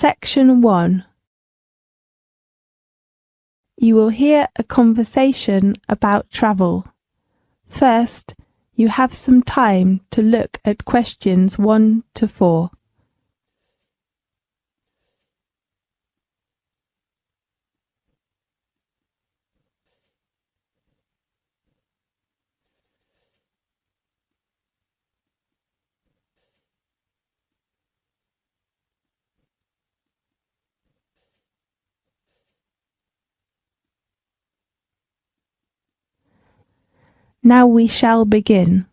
Section 1. You will hear a conversation about travel. First, you have some time to look at questions 1 to 4. Now we shall begin.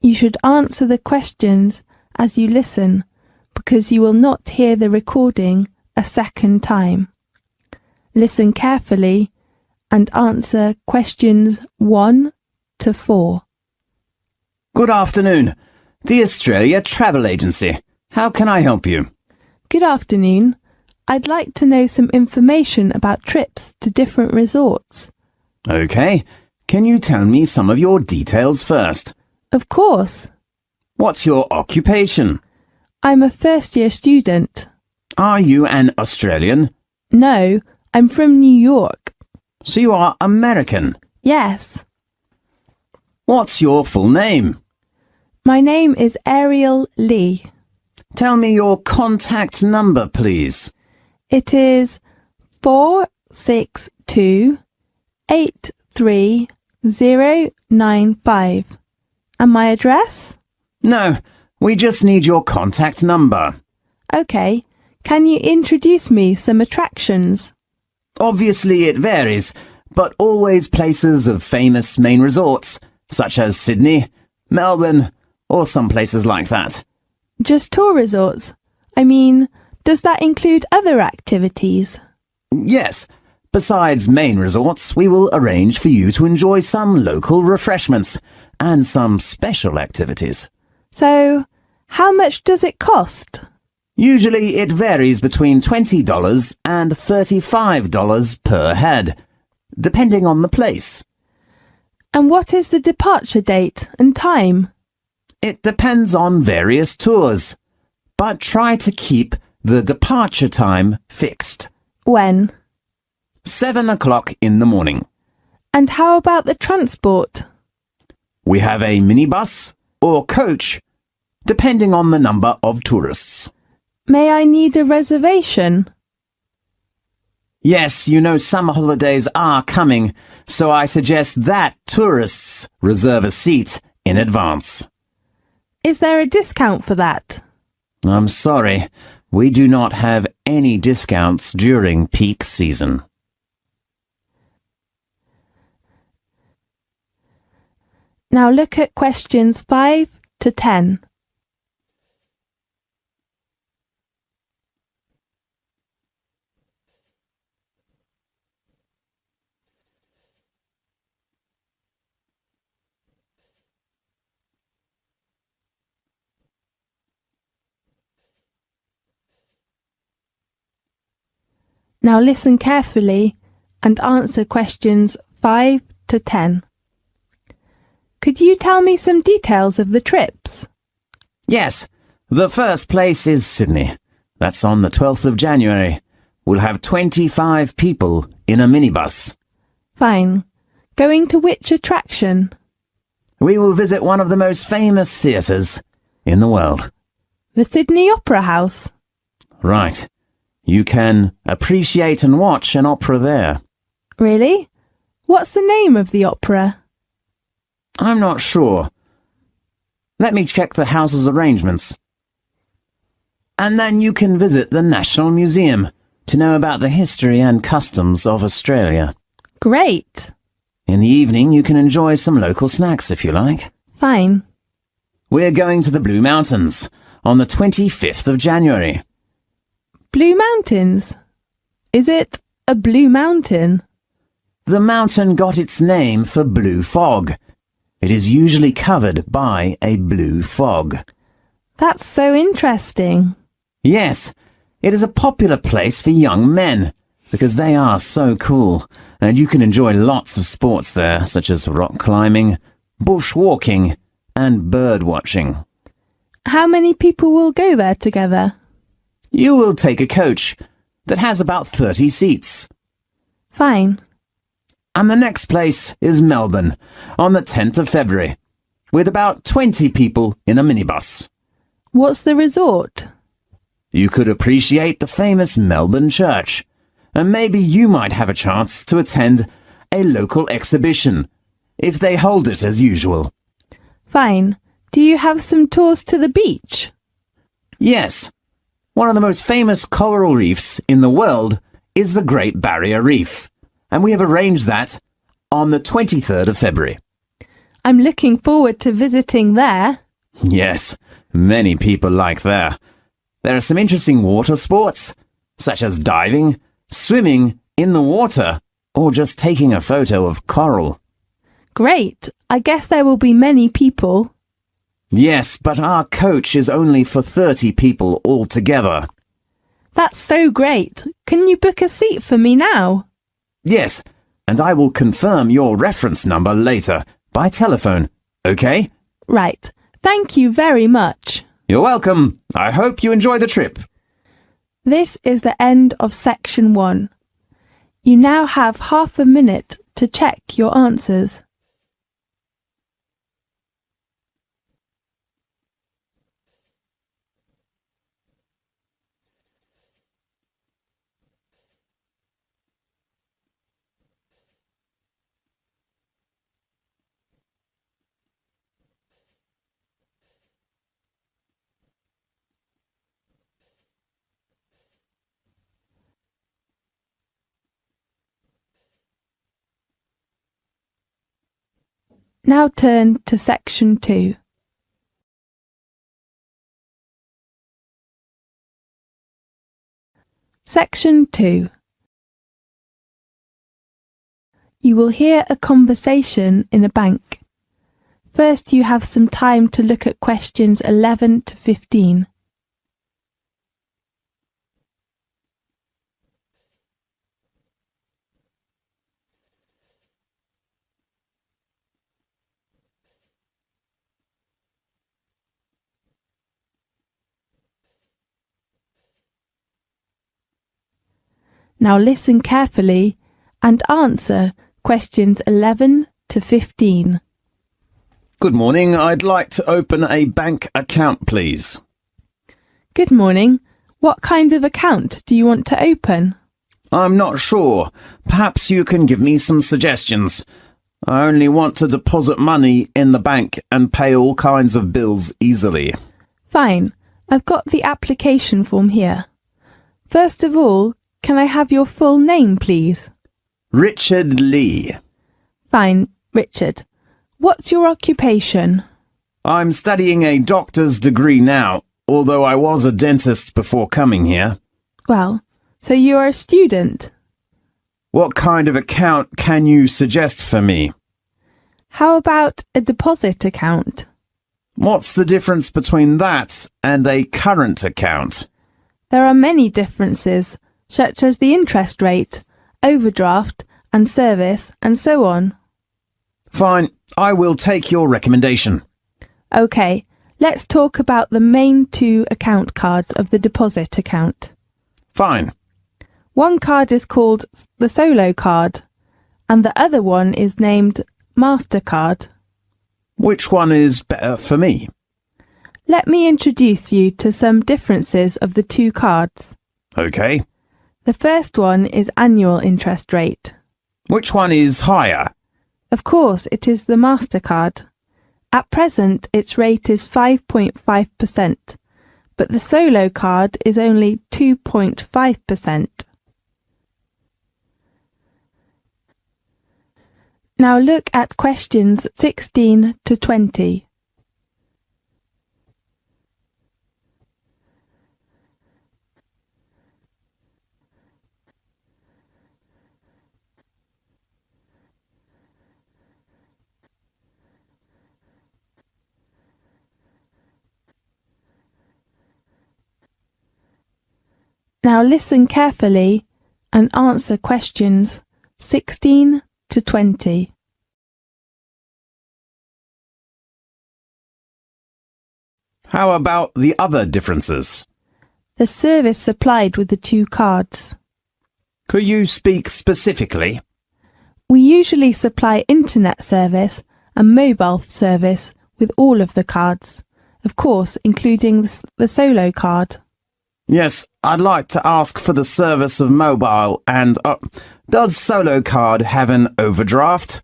You should answer the questions as you listen, because you will not hear the recording a second time. Listen carefully and answer questions 1 to 4. Good afternoon. The Australia Travel Agency. How can I help you? Good afternoon. I'd like to know some information about trips to different resorts. Okay. Can you tell me some of your details first? Of course. What's your occupation? I'm a first-year student. Are you an Australian? No, I'm from New York. So you are American? Yes. What's your full name? My name is Ariel Lee. Tell me your contact number, please. It is 462-83095. And my address? No, we just need your contact number. Okay. Can you introduce me some attractions? Obviously it varies, but always places of famous main resorts, such as Sydney, Melbourne, or some places like that. Just tour resorts? I mean, does that include other activities? Yes. Besides main resorts, we will arrange for you to enjoy some local refreshments and some special activities. So, how much does it cost? Usually it varies between $20 and $35 per head, depending on the place. And what is the departure date and time? It depends on various tours, but try to keep the departure time fixed. When? 7 o'clock in the morning. And how about the transport? We have a minibus or coach, depending on the number of tourists. May I need a reservation? Yes, you know summer holidays are coming, so I suggest that tourists reserve a seat in advance. Is there a discount for that? I'm sorry, we do not have any discounts during peak season. Now look at questions 5 to 10. Now listen carefully and answer questions 5 to 10. Could you tell me some details of the trips? Yes, the first place is Sydney. That's on the 12th of January. We'll have 25 people in a minibus. Fine. Going to which attraction? We will visit one of the most famous theatres in the world. The Sydney Opera House. Right. You can appreciate and watch an opera there. Really? What's the name of the opera? I'm not sure. Let me check the house's arrangements. And then you can visit the National Museum to know about the history and customs of Australia. Great. In the evening, you can enjoy some local snacks if you like. Fine. We're going to the Blue Mountains on the 25th of January. Blue Mountains? Is it a blue mountain? The mountain got its name for blue fog. It is usually covered by a blue fog. That's so interesting. Yes, it is a popular place for young men because they are so cool, and you can enjoy lots of sports there, such as rock climbing, bushwalking, and bird watching. How many people will go there together? You will take a coach that has about 30 seats. Fine. And the next place is Melbourne on the 10th of February, with about 20 people in a minibus. What's the resort? You could appreciate the famous Melbourne Church, and maybe you might have a chance to attend a local exhibition, if they hold it as usual. Fine. Do you have some tours to the beach? Yes. One of the most famous coral reefs in the world is the Great Barrier Reef, and we have arranged that on the 23rd of February. I'm looking forward to visiting there. Yes, many people like there. There are some interesting water sports, such as diving, swimming in the water, or just taking a photo of coral. Great. I guess there will be many people. Yes, but our coach is only for 30 people altogether. That's so great. Can you book a seat for me now? Yes, and I will confirm your reference number later by telephone, okay? Right. Thank you very much. You're welcome. I hope you enjoy the trip. This is the end of section 1. You now have half a minute to check your answers. Now turn to section 2. Section 2. You will hear a conversation in a bank. First, you have some time to look at questions 11 to 15. Now listen carefully and answer questions 11 to 15. Good morning. I'd like to open a bank account, please. Good morning. What kind of account do you want to open? I'm not sure. Perhaps you can give me some suggestions. I only want to deposit money in the bank and pay all kinds of bills easily. Fine. I've got the application form here. First of all, can I have your full name, please? Richard Lee. Fine, Richard. What's your occupation? I'm studying a doctor's degree now, although I was a dentist before coming here. Well, so you're a student. What kind of account can you suggest for me? How about a deposit account? What's the difference between that and a current account? There are many differences, such as the interest rate, overdraft and service, and so on. Fine, I will take your recommendation. OK, let's talk about the main 2 account cards of the deposit account. Fine. One card is called the Solo card, and the other one is named MasterCard. Which one is better for me? Let me introduce you to some differences of the 2 cards. OK. The first one is annual interest rate. Which one is higher? Of course, it is the MasterCard. At present, its rate is 5.5%, but the Solo card is only 2.5%. Now look at questions 16 to 20. Now listen carefully and answer questions 16 to 20. How about the other differences? the service supplied with the two cards. Could you speak specifically? We usually supply internet service and mobile service with all of the cards, of course including the solo card. Yes, I'd like to ask for the service of mobile and does solo card have an overdraft?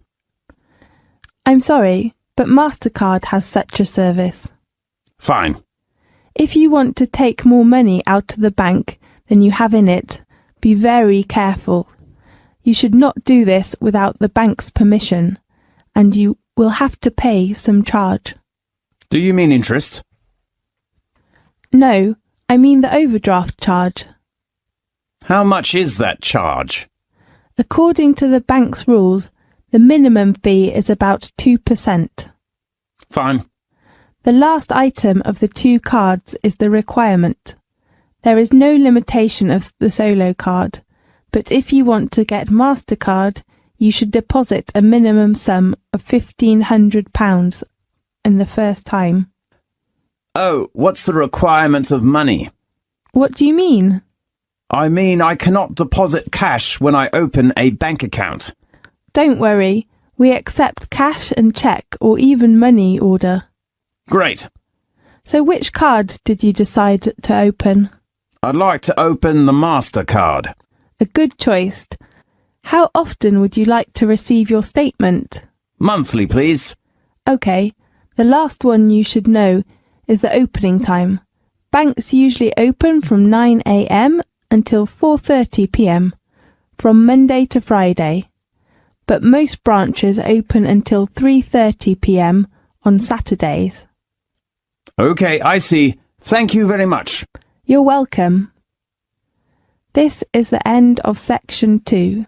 I'm sorry, but MasterCard has such a service. Fine. If you want to take more money out of the bank than you have in it, be very careful. You should not do this without the bank's permission, and you will have to pay some charge. Do you mean interest? No, I mean the overdraft charge. How much is that charge? According to the bank's rules, the minimum fee is about 2%. Fine. The last item of the two cards is the requirement. There is no limitation of the solo card, but if you want to get MasterCard, you should deposit a minimum sum of £1,500 in the first time. Oh, what's the requirement of money? What do you mean? I mean I cannot deposit cash when I open a bank account. Don't worry, we accept cash and cheque or even money order. Great. So which card did you decide to open? I'd like to open the MasterCard. A good choice. How often would you like to receive your statement? Monthly, please. OK, the last one you should know is the opening time. Banks usually open from 9 a.m. until 4:30 p.m. from Monday to Friday, but most branches open until 3:30 p.m. on Saturdays. OK, I see. Thank you very much. You're welcome. This is the end of section 2.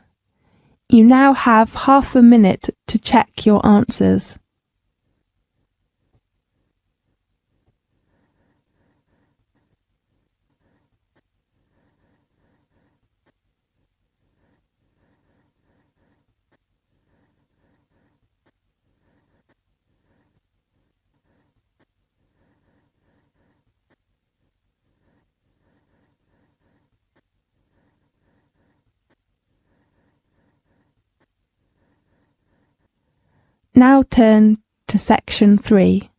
You now have half a minute to check your answers. Now turn to section 3.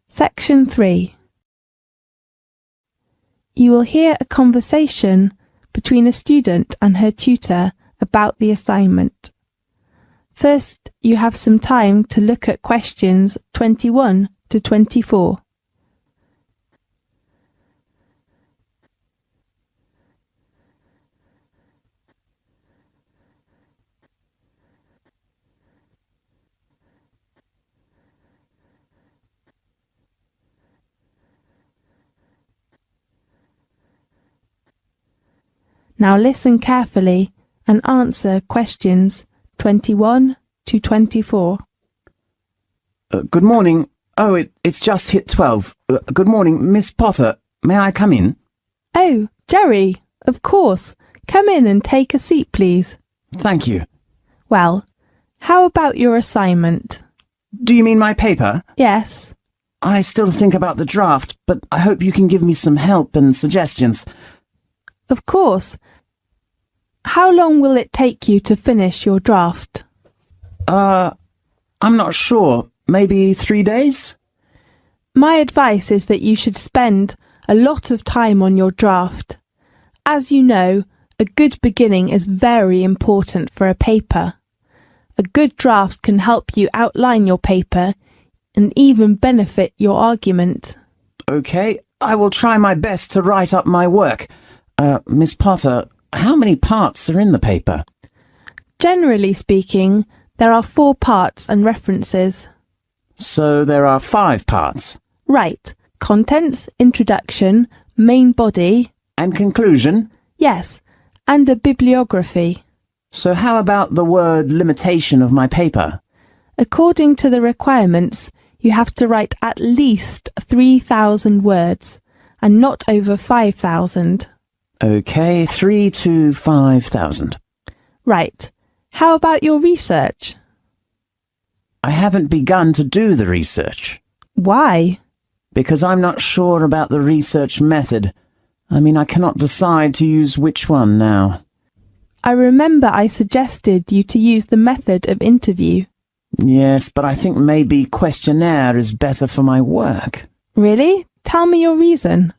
Section 3. You will hear a conversation between a student and her tutor about the assignment. First, you have some time to look at questions 21 to 24. Now listen carefully and answer questions 21 to 24. Good morning. Oh, it's just hit 12. Good morning, Miss Potter. May I come in? Oh, Jerry, of course. Come in and take a seat, please. Thank you. Well, how about your assignment? Do you mean my paper? Yes. I still think about the draft, but I hope you can give me some help and suggestions. Of course. How long will it take you to finish your draft? I'm not sure. Maybe 3 days? My advice is that you should spend a lot of time on your draft. As you know, a good beginning is very important for a paper. A good draft can help you outline your paper and even benefit your argument. OK, I will try my best to write up my work. Miss Potter, how many parts are in the paper? Generally speaking, there are 4 parts and references. So there are 5 parts? Right. Contents, introduction, main body. And conclusion? Yes, and a bibliography. So how about the word limitation of my paper? According to the requirements, you have to write at least 3,000 words and not over 5,000. OK, 3 to 5,000. Right. How about your research? I haven't begun to do the research. Why? Because I'm not sure about the research method. I cannot decide to use which one now. I remember I suggested you to use the method of interview. Yes, but I think maybe questionnaire is better for my work. Really? Tell me your reason.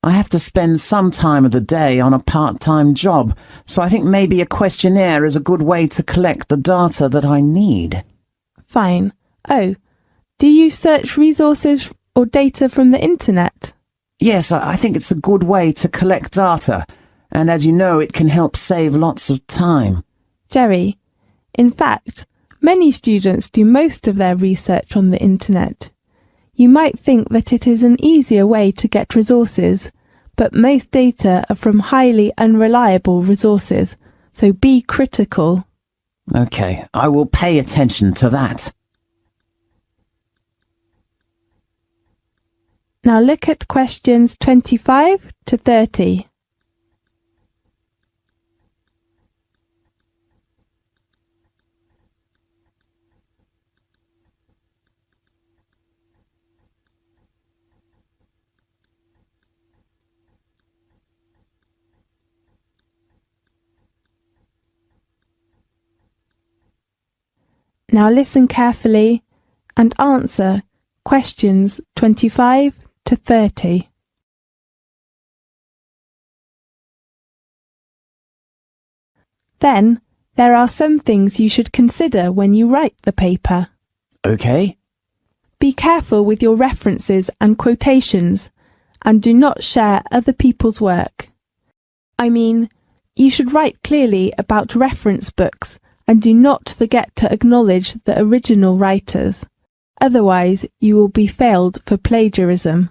I have to spend some time of the day on a part-time job, so I think maybe a questionnaire is a good way to collect the data that I need. Fine. Oh, do you search resources or data from the internet? Yes, I think it's a good way to collect data, and as you know, it can help save lots of time. Jerry, in fact, many students do most of their research on the internet. You might think that it is an easier way to get resources, but most data are from highly unreliable resources, so be critical. Okay, I will pay attention to that. Now look at questions 25 to 30. Now listen carefully and answer questions 25 to 30. Then, there are some things you should consider when you write the paper. Okay. Be careful with your references and quotations, and do not share other people's work. You should write clearly about reference books, and do not forget to acknowledge the original writers. Otherwise, you will be failed for plagiarism.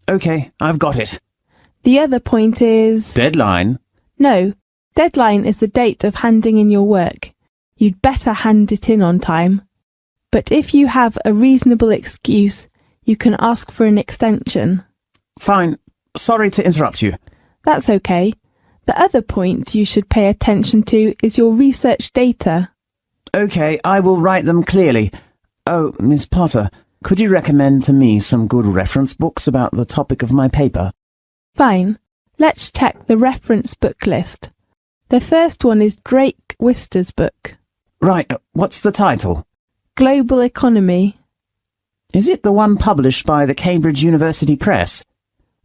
Okay, I've got it. The other point is... Deadline? No, deadline is the date of handing in your work. You'd better hand it in on time. But if you have a reasonable excuse, you can ask for an extension. Fine. Sorry to interrupt you. That's okay. The other point you should pay attention to is your research data. Okay, I will write them clearly. Oh, Miss Potter, could you recommend to me some good reference books about the topic of my paper? Fine. Let's check the reference book list. The first one is Drake Wister's book. Right, what's the title? Global Economy. Is it the one published by the Cambridge University Press?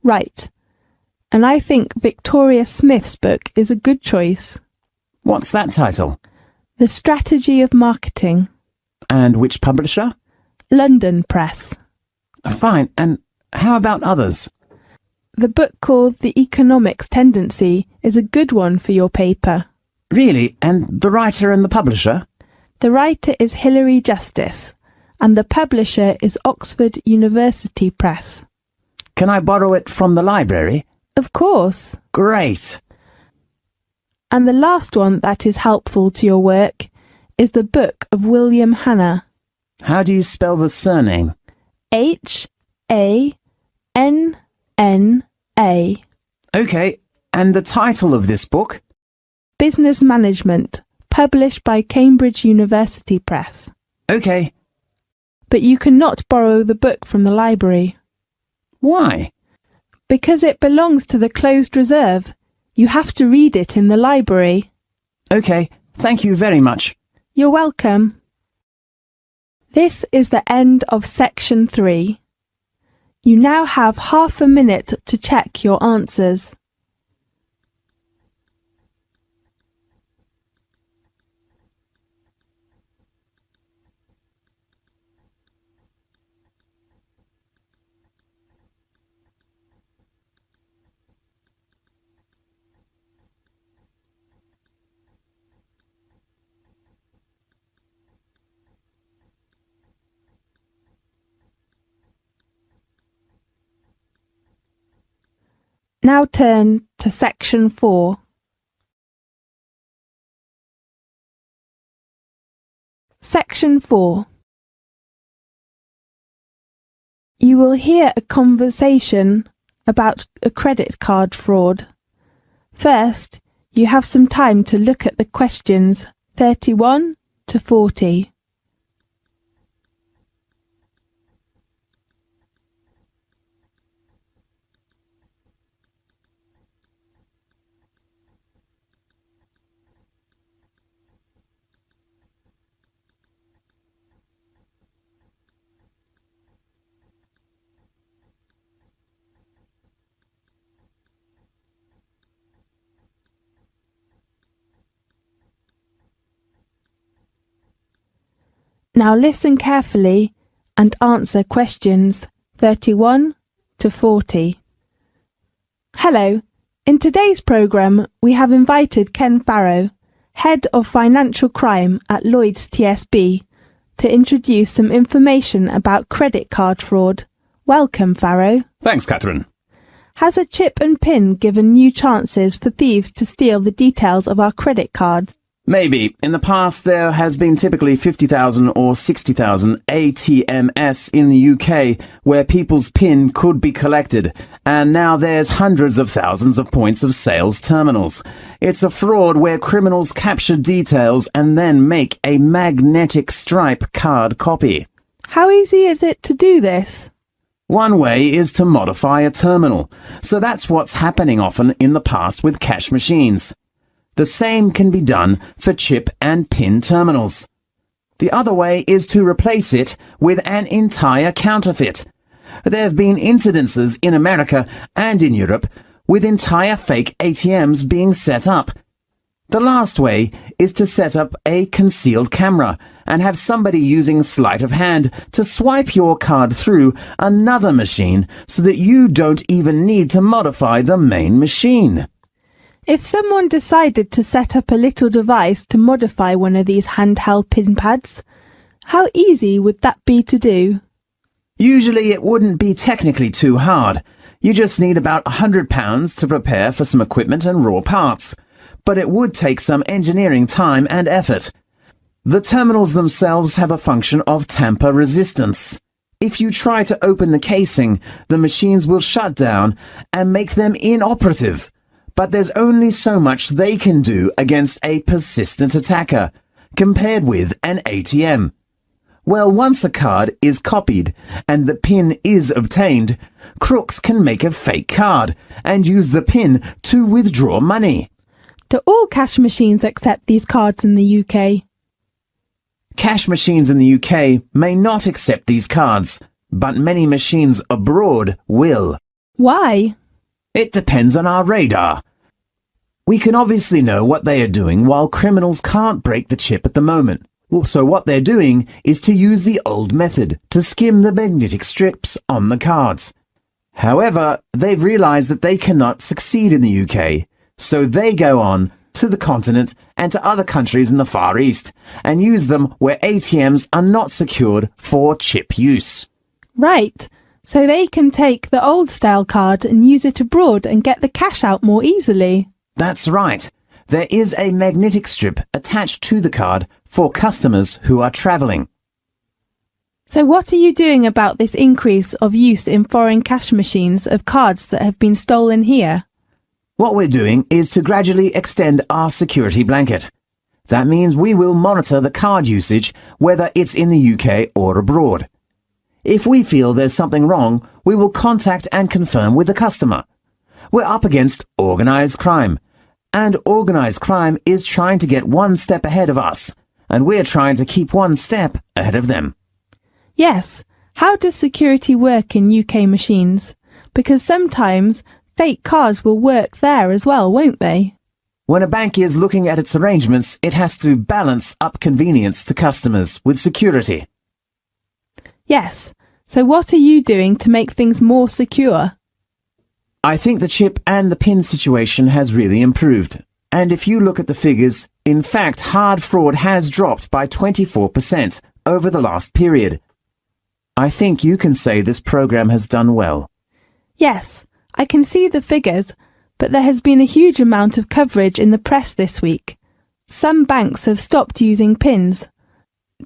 Right. And I think Victoria Smith's book is a good choice. What's that title? The Strategy of Marketing. And which publisher? London Press. Fine, and how about others? The book called The Economics Tendency is a good one for your paper. Really? And the writer and the publisher? The writer is Hilary Justice, and the publisher is Oxford University Press. Can I borrow it from the library? Of course. Great. And the last one that is helpful to your work is the book of William Hanna. How do you spell the surname? Hanna. Okay, and the title of this book? Business Management, published by Cambridge University Press. Okay. But you cannot borrow the book from the library. Why? Because it belongs to the closed reserve. You have to read it in the library. Okay, thank you very much. You're welcome. This is the end of section 3. You now have half a minute to check your answers. Now turn to section 4. Section 4. You will hear a conversation about a credit card fraud. First, you have some time to look at the questions 31 to 40. Now listen carefully and answer questions 31 to 40. Hello. In today's programme, we have invited Ken Farrow, Head of Financial Crime at Lloyds TSB, to introduce some information about credit card fraud. Welcome, Farrow. Thanks, Catherine. Has a chip and PIN given new chances for thieves to steal the details of our credit cards? Maybe. In the past, there has been typically 50,000 or 60,000 ATMs in the UK where people's PIN could be collected, and now there's hundreds of thousands of points of sales terminals. It's a fraud where criminals capture details and then make a magnetic stripe card copy. How easy is it to do this? One way is to modify a terminal, so that's what's happening often in the past with cash machines. The same can be done for chip and PIN terminals. The other way is to replace it with an entire counterfeit. There have been incidences in America and in Europe with entire fake ATMs being set up. The last way is to set up a concealed camera and have somebody using sleight of hand to swipe your card through another machine so that you don't even need to modify the main machine. If someone decided to set up a little device to modify one of these handheld PIN pads, how easy would that be to do? Usually it wouldn't be technically too hard. You just need about £100 to prepare for some equipment and raw parts. But it would take some engineering time and effort. The terminals themselves have a function of tamper resistance. If you try to open the casing, the machines will shut down and make them inoperative. But there's only so much they can do against a persistent attacker, compared with an ATM. Well, once a card is copied and the PIN is obtained, crooks can make a fake card and use the PIN to withdraw money. Do all cash machines accept these cards in the UK? Cash machines in the UK may not accept these cards, but many machines abroad will. Why? It depends on our radar. We can obviously know what they are doing while criminals can't break the chip at the moment. So what they're doing is to use the old method to skim the magnetic strips on the cards. However, they've realized that they cannot succeed in the UK, so they go on to the continent and to other countries in the Far East and use them where ATMs are not secured for chip use. Right. So they can take the old style card and use it abroad and get the cash out more easily. That's right. There is a magnetic strip attached to the card for customers who are travelling. So what are you doing about this increase of use in foreign cash machines of cards that have been stolen here? What we're doing is to gradually extend our security blanket. That means we will monitor the card usage, whether it's in the UK or abroad. If we feel there's something wrong, we will contact and confirm with the customer. We're up against organised crime, and organised crime is trying to get one step ahead of us, and we're trying to keep one step ahead of them. Yes. How does security work in UK machines? Because sometimes fake cards will work there as well, won't they? When a bank is looking at its arrangements, it has to balance up convenience to customers with security. Yes. So what are you doing to make things more secure? I think the chip and the PIN situation has really improved. And if you look at the figures, in fact, hard fraud has dropped by 24% over the last period. I think you can say this program has done well. Yes, I can see the figures, but there has been a huge amount of coverage in the press this week. Some banks have stopped using PINs.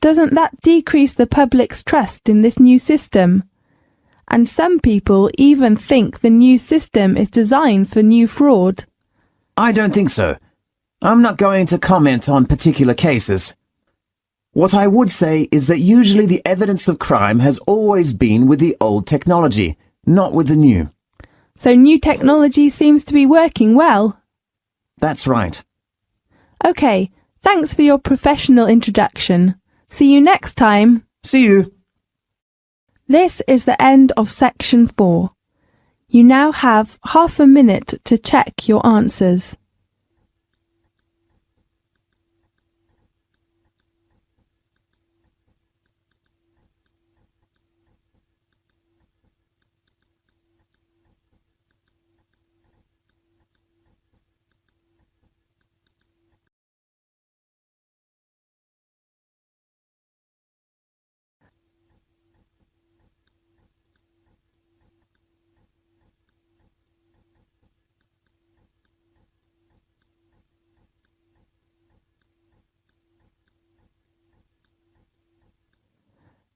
Doesn't that decrease the public's trust in this new system? And some people even think the new system is designed for new fraud. I don't think so. I'm not going to comment on particular cases. What I would say is that usually the evidence of crime has always been with the old technology, not with the new. So new technology seems to be working well. That's right. OK, thanks for your professional introduction. See you next time. See you. This is the end of section 4. You now have half a minute to check your answers.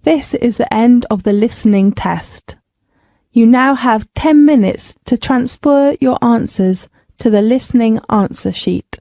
This is the end of the listening test. You now have 10 minutes to transfer your answers to the listening answer sheet.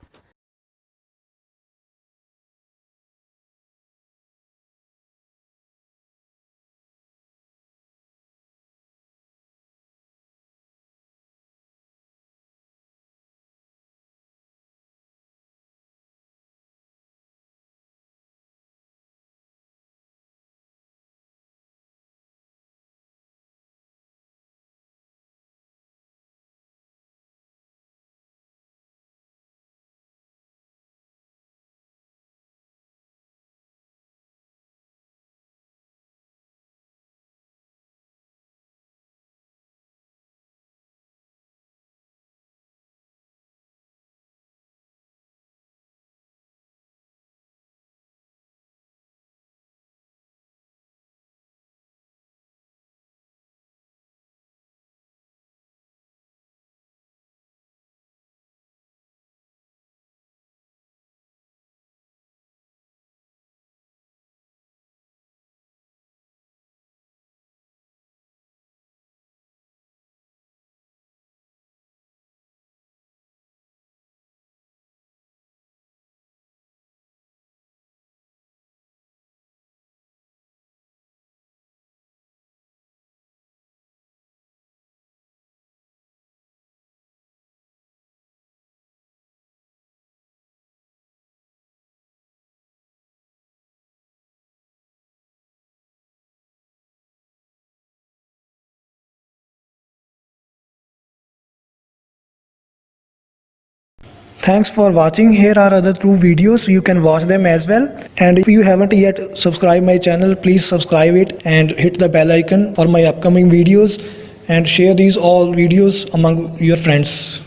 Thanks for watching. Here are other 2 videos. You can watch them as well. And if you haven't yet subscribed my channel, please subscribe it and hit the bell icon for my upcoming videos, and share these all videos among your friends.